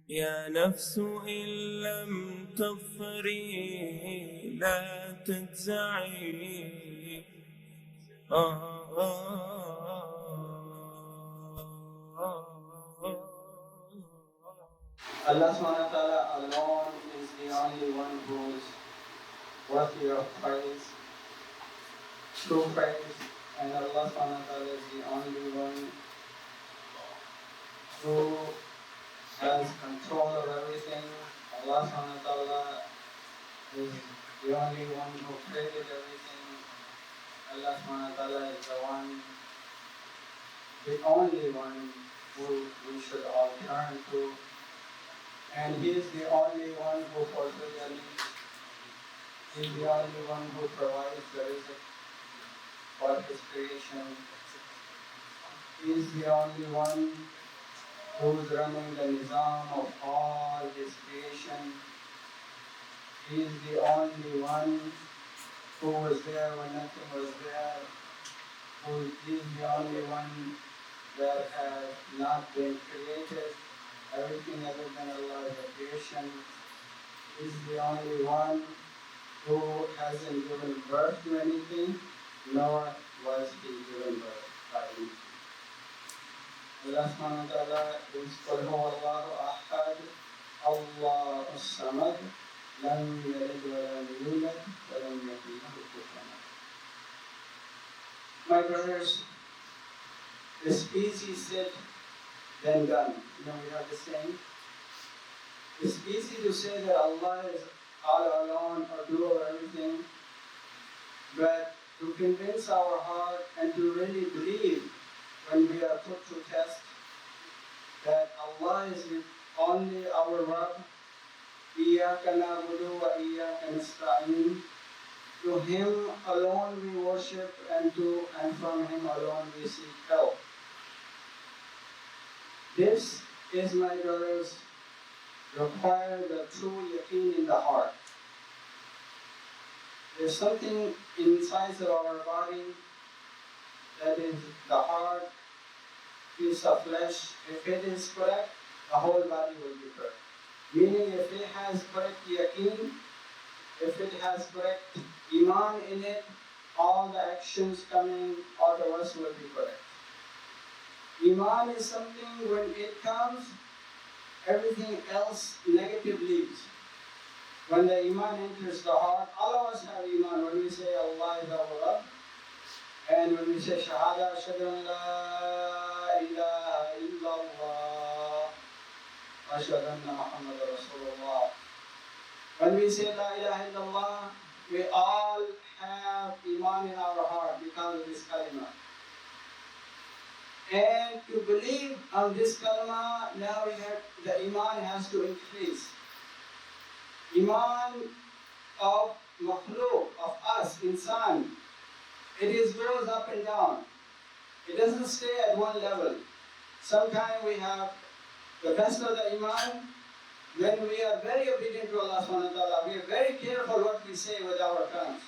يا نفس إن لم تظفري لا تجزعي. Allah subhanahu wa ta'ala alone is the only one who is worthy of praise, true praise, and Allah subhanahu wa ta'ala is the only one who has control of everything. Allah subhanahu wa ta'ala is the only one who created everything. Allah subhanahu wa ta'ala is the only one who we should all turn to. And He is the only one who fulfills our needs. He is the only one who provides the rizq for His creation. He is the only one who is running the nizam of all His creation. He is the only one who was there when nothing was there. He is the only one that has not been created. Everything other than Allah is a creation. He is the only one who hasn't given birth to anything, nor was He given birth by anything. Allah subhanahu wa ta'ala is قُلْ هُوَ اللَّهُ أَحَدٌ اللَّهُ الصَّمَدُ لَمْ يَلِدْ وَلَمْ يُولَدْ وَلَمْ يَكُنْ لَهُ كُفُوًا أَحَدٌ. My brothers, it's easy said than done. We have the saying. It's easy to say that Allah is all alone or do everything, but to convince our heart and to really believe when we are put to test that Allah is only our Rabb, إِيَّاكَ نَعْبُدُ وَإِيَّاكَ نَسْتَعِينُ. To Him alone we worship and from Him alone we seek help. This is, my brothers, require the true yaqeen in the heart. There's something inside of our body that is the heart, piece of flesh. If it is correct, the whole body will be correct. Meaning if it has correct yaqeen, if it has correct iman in it, all the actions coming out of us will be correct. Iman is something when it comes, everything else negative leaves. When the iman enters the heart, all of us have iman. When we say Allah is our Rabb, and when we say Shahada, Ashhadu an la ilaha illallah, Ashhadu anna Muhammadan Rasulullah. When we say La ilaha illallah, we all have iman in our heart because of this kalima. And to believe on this kalima, now the iman has to increase. Iman of makhluk, of us, insan, it goes up and down. It doesn't stay at one level. Sometimes we have the best of the iman, then we are very obedient to Allah subhanahu wa ta'ala. We are very careful what we say with our tongues.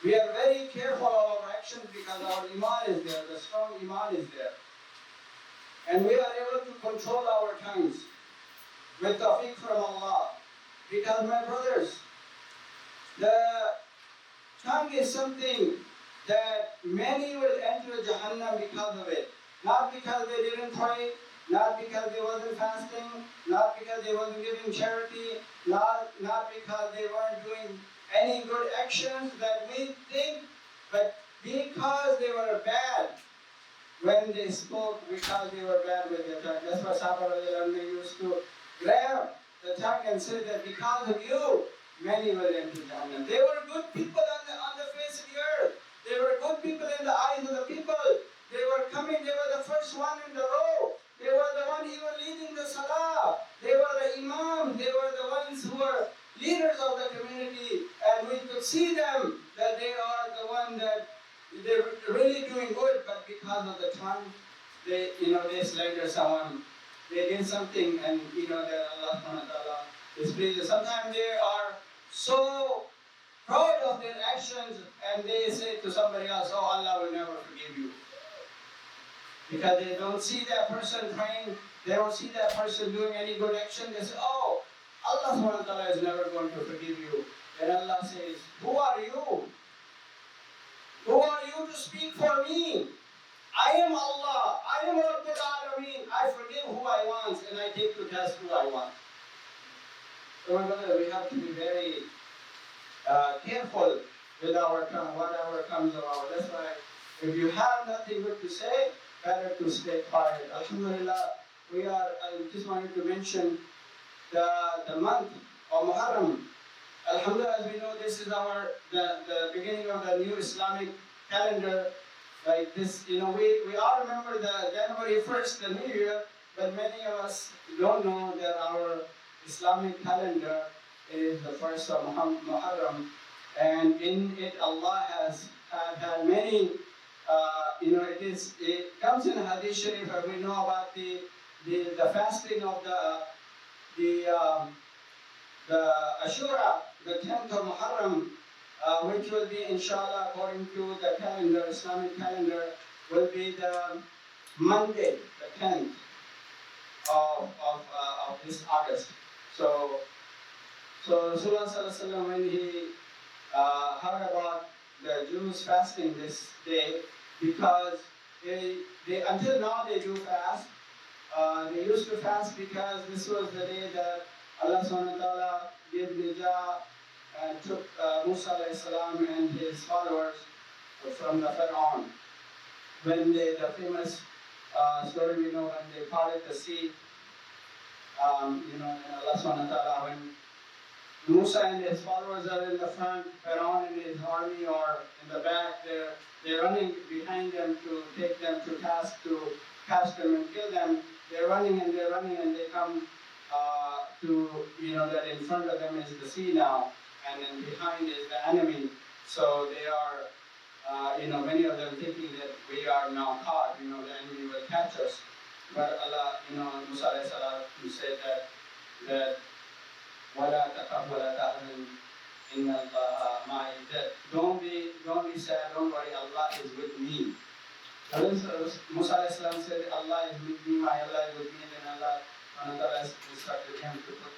We are very careful of our actions because our iman is there, the strong iman is there. And we are able to control our tongues with tawfiq from Allah. Because my brothers, the tongue is something that many will enter Jahannam because of it. Not because they didn't pray, not because they wasn't fasting, not because they wasn't giving charity, not because they weren't doing any good actions that we think, but because they were bad when they spoke, because they were bad with their tongue. That's why Sahaba used to grab the tongue and say that because of you, many will enter Jahannam. They were good people on the face of the earth. They were good people in the eyes of the people. They were coming, they were the first one in the row. They were the one even leading the salah. They were the imam. They were the ones who were leaders of the community. And we could see them that they are the one that they're really doing good, but because of the tongue, they slander someone. They did something and that Allah subhanahu wa ta'ala is pleased. Sometimes they are so proud of their actions and they say to somebody else, oh, Allah will never forgive you. Because they don't see that person praying, They don't see that person doing any good action. They say, oh, Allah subhanahu wa ta'ala is never going to forgive you. And Allah says, who are you? Who are you to speak for me? I am Allah. I am Rabbul Alameen. I forgive who I want and I take to task who I want. So we have to be very careful with our tongue, whatever comes of our. That's why if you have nothing good to say, better to stay quiet. Alhamdulillah, I just wanted to mention the month of Muharram. Alhamdulillah, as we know, this is the beginning of the new Islamic calendar. Like this, we all remember the January 1st, the New Year, but many of us don't know that our Islamic calendar is the first of Muharram, and in it Allah has had many. It comes in Hadith Sharif, and we know about the fasting of the Ashura, the 10th of Muharram, which will be, inshallah, according to the calendar, Islamic calendar, will be the Monday, the 10th of this August. So Rasulullah Sallallahu Alaihi Wasallam, when he heard about the Jews fasting this day, because they until now they do fast. They used to fast because this was the day that Allah Subhanahu wa Taala gave Nijah and took Musa alayhi salam and his followers from the Pharaoh. When the famous story we know, when they parted the sea, and Allah Subhanahu wa Taala, when Musa and his followers are in the front, Pharaoh and his army are in the back. They're running behind them to take them to task, to catch them and kill them. They're running and they come to, that in front of them is the sea now, and then behind is the enemy. So they are, many of them thinking that we are now caught, the enemy will catch us. But Allah, Musa alayhi salam, said that وَلَا تَخَفْ وَلَا تَحْزَنْ إِنَّ اللَّهَ مَعِي. Don't be sad, don't worry, Allah is with me. Musa alayhi salam said, Allah is with me, my Allah is with me, and then Allah instructed him to put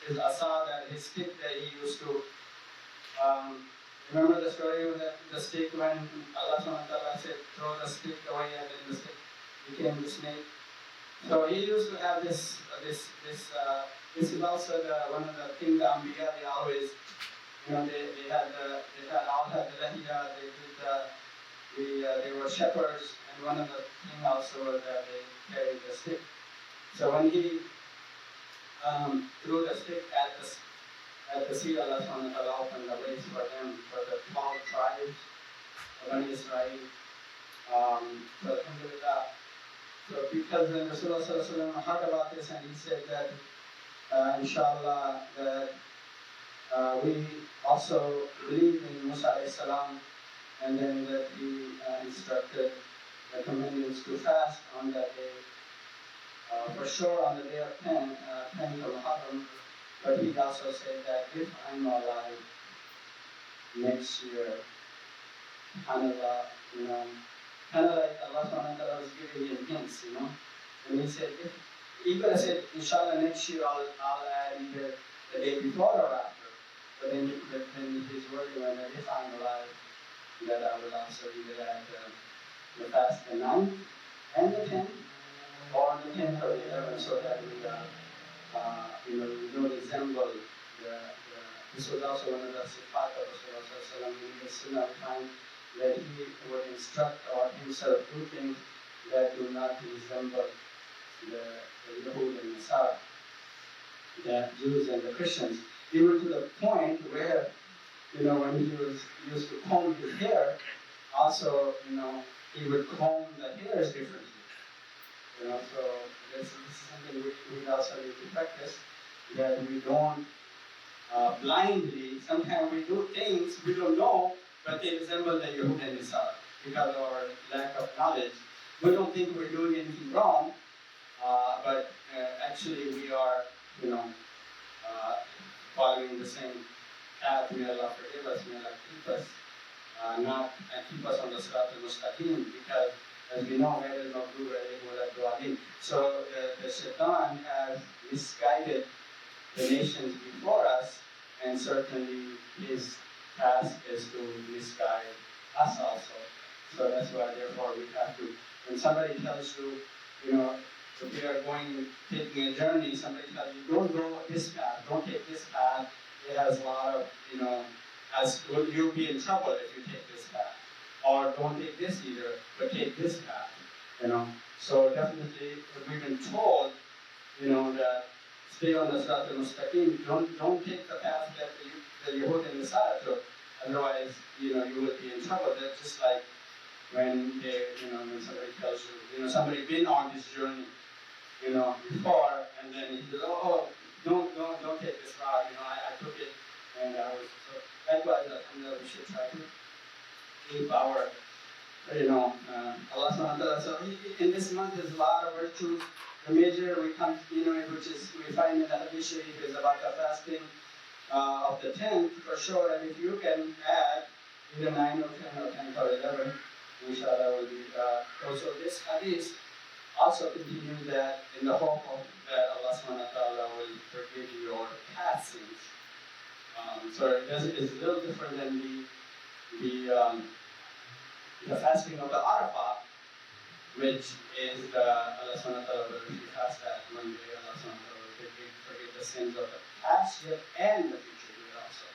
his asa, that his stick that he used to, remember the story of the stick when Allah said, throw the stick away, and then the stick became the snake. So he used to have this is also one of the things the Anbiya, they always, they all had the lahiya, they were shepherds, and one of the things also was that they carried the stick. So when he threw the stick at the sea, Allah subhanahu wa ta'ala opened the ways for them, for the 12 tribes of Bani Israel. So alhamdulillah. So because when Rasulullah sallallahu alaihi wasallam heard about this, and he said that inshallah, that we also believe in Musa alayhi salam, and then that he instructed the companions to fast on that day, for sure on the day of 10th of Muharram. But he also said that if I'm alive next year, subhanAllah, kind of like Allah subhanahu wa ta'ala was giving him hints, And he said, he could have said, inshallah, next year I'll add either the day before or after. But then his word went that if I'm alive, that I will also either add the fast the 9th and the 10th, or the 10th or the 11th, so that we don't resemble this was also one of the sifat of Rasulullah in the Sunnah time, that he would instruct or himself do things that do not resemble the Yahud and Nasara, the Jews and the Christians, even to the point where, when he used to comb his hair, also, he would comb the hairs differently. So this is something we also need to practice, that we don't blindly, sometimes we do things we don't know, but they resemble the Yahud and Nasara because of our lack of knowledge. We don't think we're doing anything wrong, but actually we are, following the same path. May Allah forgive us, may Allah keep us, keep us on the Sirat al-Mustaqim, because as we know, so the Shaitan has misguided the nations before us, and certainly his task is to misguide us also. So that's why, therefore, we have to, when somebody tells you, if we are taking a journey, somebody tells you, don't go this path, don't take this path, it has a lot of, you'll be in trouble if you take this path. Or don't take this either, but take this path, So definitely, we've been told, that stay on the Sirat al-Mustaqim. Don't take the path that Yehud and Nasara took. Otherwise, you will be in trouble. That's just like when when somebody tells you, somebody been on this journey, before, and then he says, oh, don't take this route. I took it, and I was so. Likewise, we should try to keep our, Allah subhanahu wa ta'ala. So in this month, there's a lot of virtues. The major we come, which is we find in the Hadith Sharif is about the fasting of the 10th for sure. And if you can add either 9 or 10 or 10 or 11, inshallah will be. Also, this Hadith also continues that in the hope of that Allah subhanahu wa ta'ala will forgive your past sins. So it's a little different than the fasting of the Arafah, which is Allah subhanahu wa ta'ala will, if you fast that one day, Allah subhanahu wa ta'ala will forgive the sins of the past year and the future year also.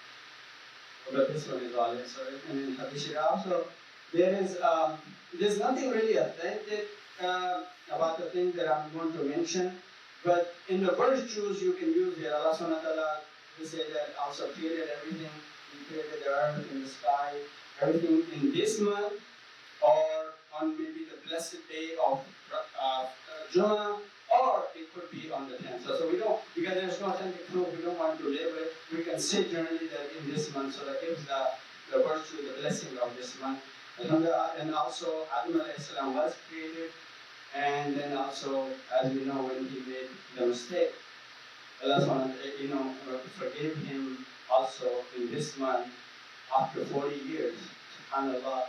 But this one is all in. So in Hadith Sharif also, there's nothing really authentic about the things that I'm going to mention, but in the virtues you can use here. Allah subhanahu wa ta'ala will say that also created everything. He created the earth and the sky, everything in this month, or on maybe the blessed day of Jummah, or it could be on the 10th. So we don't, because there's no authentic proof, we don't want to label it. We can say generally that in this month, so that gives the virtue, the blessing of this month. And also, Adam alayhi salam was created, and then also, as we know, when he made the mistake, Allah forgave him also in this month after 40 years. SubhanAllah.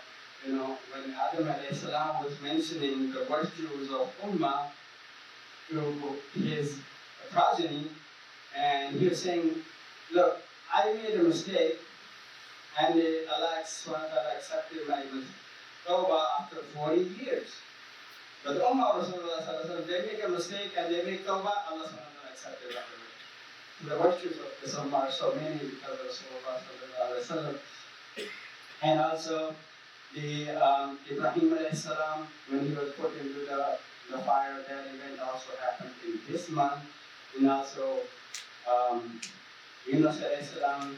When Adam alayhi salam was mentioning the virtues of Ummah to his progeny, and he was saying, look, I made a mistake, and Allah accepted my tawbah after 40 years. But Ummah Rasulullah, they make a mistake and they make tawbah, Allah accepted right away. The virtues of this Ummah are so many because of Rasulullah. And also, the Ibrahim alayhi salam, when he was put into the fire, that event also happened in this month. And also, Yunus alayhi salam,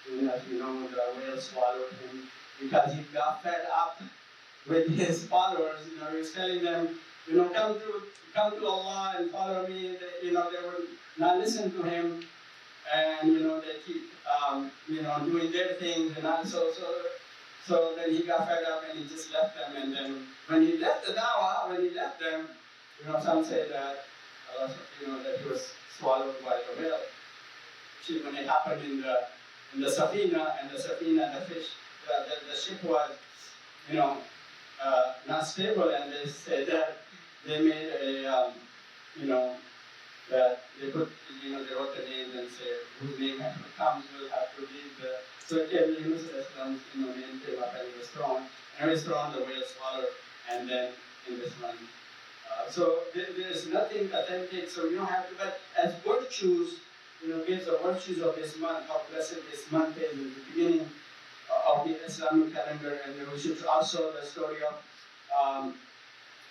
as you know, the whale swallowed him because he got fed up with his followers. He was telling them, come to Allah and follow me. They would not listen to him, and they keep doing their things, and so then he got fed up and he just left them. And then when he left the dawah, when he left them, some say that that he was swallowed by the whale. When it happened in the safina, the fish, the ship was not stable, and they said that they made a that they put they wrote the names and say whose name comes will have to leave the. So Yunus Islam's name came up and he was thrown, and he was thrown, the whale swallowed, and then in this month. So there's nothing authentic, so you don't have to, but as virtues, gives the virtues of this month, how blessed this month is, in the beginning of the Islamic calendar, and we should also the story of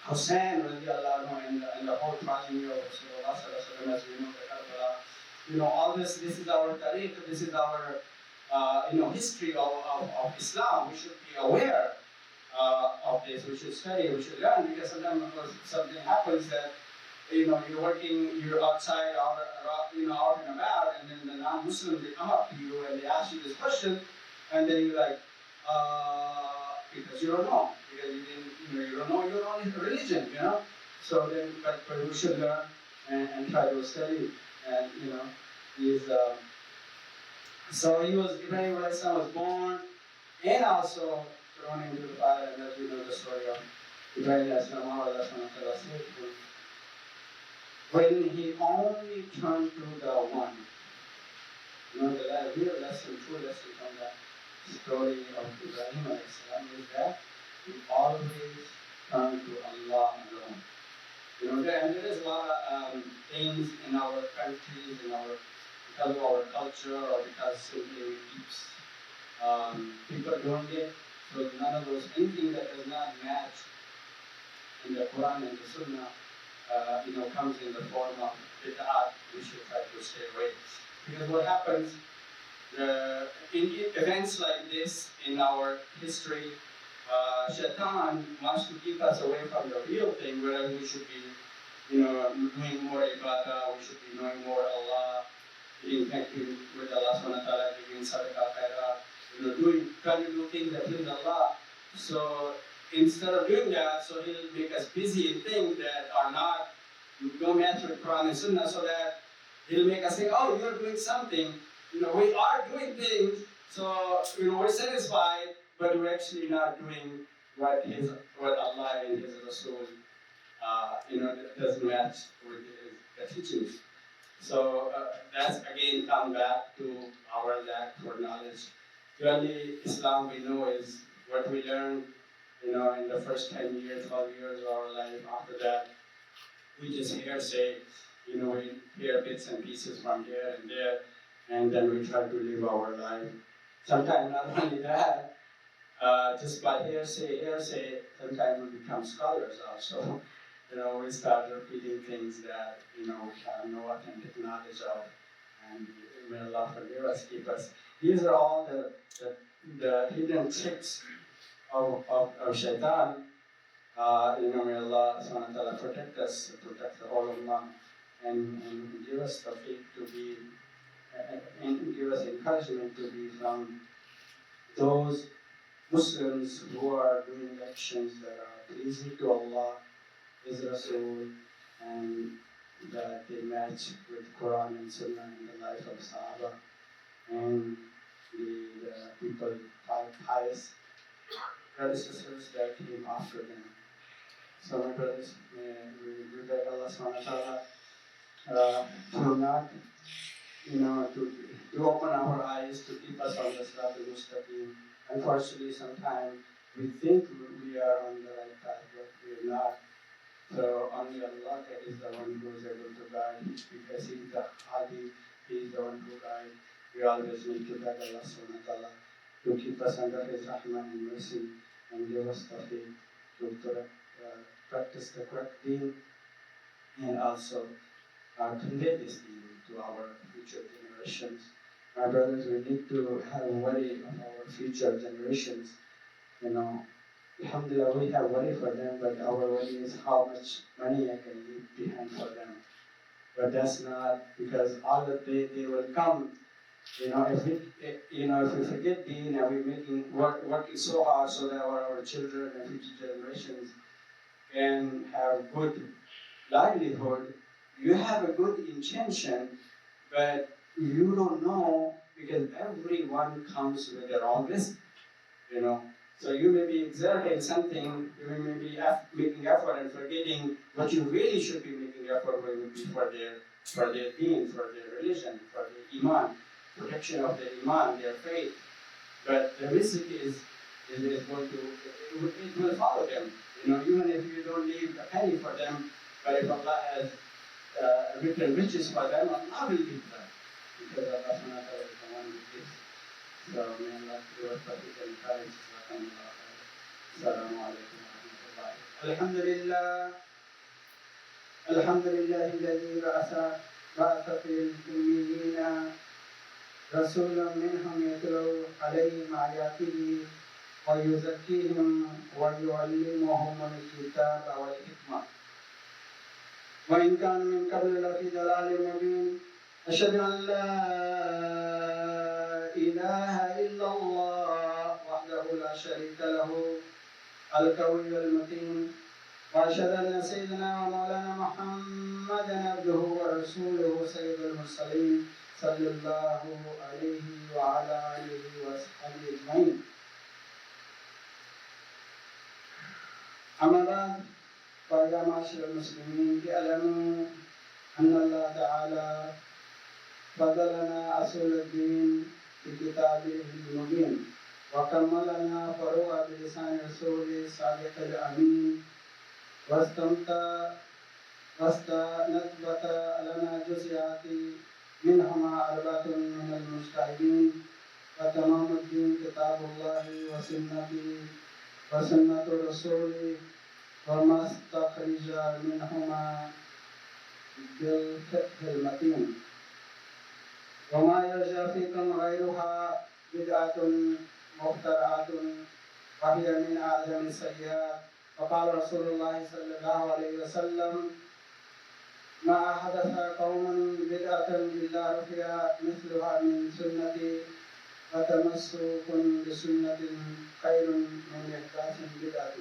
Hussein and the whole progeny of Rasulullah sallallahu alaihi wasallam, as we know, the Karbala. All this is our tariq, this is our history of Islam. We should be aware of this. We should study, we should learn, because sometimes something happens that you're outside, out and about, and then the non-Muslims, they come up to you and they ask you this question, and then you're like, because you don't know, because you don't know your own religion, So then, but we should learn and try to study, and so Ibrahim was born and also thrown into the fire, and as we know the story of Ibrahim Allah said, when he only turned to the one, the real lesson, true lesson from the story of Ibrahim alayhi salam is that we always turn to Allah alone. And there is a lot of things in our countries, because of our culture, or because simply we keep people doing it. So none of those, anything that does not match in the Quran and the Sunnah, comes in the form of bid'at. We should try to stay away. Because what happens, in events like this in our history, Shaitan wants to keep us away from the real thing, whereas we should be, doing more ibadah, we should be knowing more Allah, being thankful with Allah subhanahu wa ta'ala, giving sadaqah, khairah, trying to do things that please Allah. So instead of doing that, so he'll make us busy in things that are not, no match with Quran and Sunnah, so that he'll make us think, oh, you're doing something. We are doing things, so we're satisfied, but we're actually not doing what Allah and His Rasul, doesn't match with the teachings. So that's again come back to our lack for knowledge. Really, Islam we know is what we learn, in the first 10 years, 12 years of our life. After that, we just hearsay, we hear bits and pieces from here and there, and then we try to live our life. Sometimes not only that, just by hearsay, sometimes we become scholars also. We start repeating things that, we have no authentic knowledge of, and may Allah forgive us, keep us. These are all the hidden tricks of Shaitan. May Allah subhanahu wa ta'ala protect us, protect the whole ummah, and give us the faith to be, and give us encouragement to be from those Muslims who are doing actions that are pleasing to Allah, His Rasul, and that they match with Quran and Sunnah in the life of Sahaba and the people, pious predecessors that came after them. So my brothers, we beg Allah subhanahu wa ta'ala to not, to open our eyes, to keep us on the Sirat al-Mustaqim. Unfortunately, sometimes we think we are on the right path, but we are not. So only Allah is the one who is able to guide, because He is the Hadi, He is the one who guides. We always need to beg Allah subhanahu wa ta'ala to keep us under His rahmah and mercy, and give us the faith to practice the correct deen, and also convey this deen to our future generations. My brothers, we need to have worry of our future generations. Alhamdulillah, we have worry for them, but our worry is how much money I can leave behind for them. But that's not, because all that they will come. If we forget deen and we're working so hard so that our children and future generations can have good livelihood, you have a good intention, but you don't know, because everyone comes with their own risk. So you may be exerting something, you may be making effort and forgetting what you really should be making effort with, would be for their deen, for their religion, for their iman, protection of their iman, their faith. But the risk is going to, it will follow them. Even if you don't leave a penny for them, but if Allah has written riches for them, Allah will give them, because Allah subhanahu wa ta'ala is the one who gives. So may Allah give us particular courage. Assalamu alaikum wa rahmatullahi. Alhamdulillah. الحمد لله الذي بعث في الأميين رسولا منهم يتلو عليهم آياته ويزكيهم ويعلمهم الكتاب والحكمة وإن كان من قبل لفي ضلال مبين أشهد أن لا إله إلا الله وحده لا شريك له القوي المتين وأشهد أن سيدنا ومولانا محمدا عبده ورسوله سيد المرسلين صلى الله عليه وعلى آله وصحبه أجمعين. أما بعد فيا معاشر المسلمين اعلموا أن الله تعالى فضلنا أصول الدين في كتابه المبين وكملنا فروع بلسان رسوله الصادق الأمين واستنبت لنا جزئيات منهما أربعة من المجتهدين فتمام الدين كتاب الله وسنة رسوله وما استخرج منهما بالفقه المتين وما يرجى فيكم غيرها بدعة مخترعة وهي من أعظم السيئات وقال رسول الله صلى الله عليه وسلم ما أحدث قوم بدعة إلا رفع مثلها من سنتي وتمسك بسنة خير من إحداث بدعة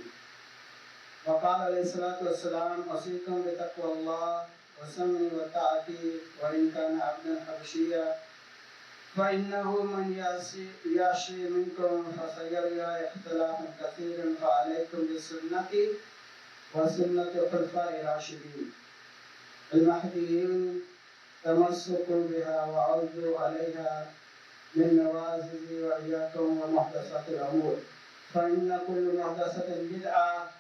وقال عليه الصلاة والسلام أوصيكم بتقوى الله والسمع والطاعة وإن كان عبدا حبشيا فإنه من يعشي منكم فسيرى اختلافا كثيرا فعليكم بسنتي وسنة الخلفاء الراشدين المهديين تمسكوا بها وعضوا عليها من نوازل وإياكم ومحدثات الأمور فإن كل محدثة بدعة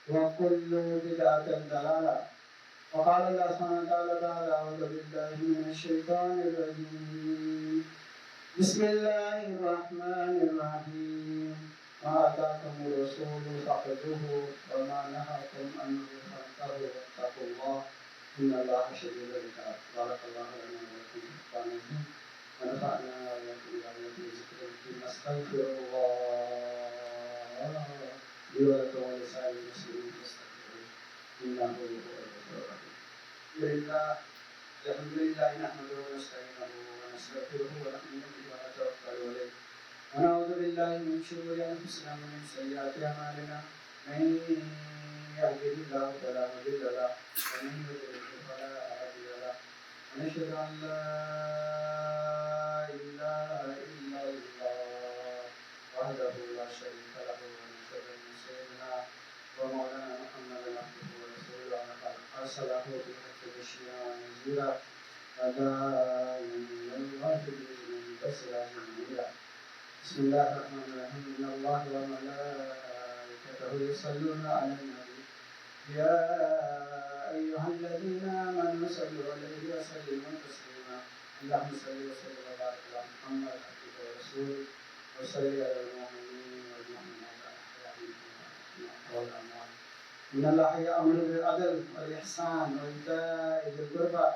وكل بدعة ضلالة وقال الله سبحانه وتعالى بعد أعوذ بالله من الشيطان الرجيم بسم الله الرحمن الرحيم ما آتاكم الرسول فخذوه وما نهاكم عنه فانتهوا واتقوا الله إن الله شديد العقاب بارك الله لنا ولكم في القرآن العظيم ونفعنا وإياكم بآياته وذكر الحكيم أستغفر الله لي ولكم ولسائر المسلمين فاستغفروه إنه هو الغفور الرحيم الحمد لله نحمده ونستعينه ونستغفره ونؤمن به ونتوكل عليه ونعوذ بالله من شرور أنفسنا ومن سيئات أعمالنا من يهده الله فلا مضل له ومن يضلل فلا هادي له ونشهد أن لا إله إلا الله وحده لا شريك له ونشهد أن سيدنا ومولانا محمدا عبده ورسوله أرسله بالحق بشيرا ونذيرا وداعيا إلى الله بإذنه وسراجا منيرا بسم الله الرحمن الرحيم إن الله وملائكته يصلون على النبي يا أيها الذين آمنوا صلوا عليه وسلموا تسليما اللهم صل وسلم وبارك على محمد عبدك ورسولك وصل على المؤمنين والمؤمنات الأحياء منهم والأموات إن الله يأمر بالعدل والإحسان وإيتاء ذي القربى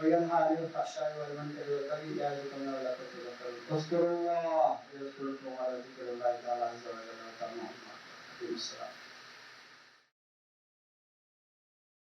وينهى عن الفحشاء والمنكر والبغي يعظكم لعلكم تذكرون اذكروا الله يذكركم وعلى ذكر الله تعالى عز وجل وتعالى السلام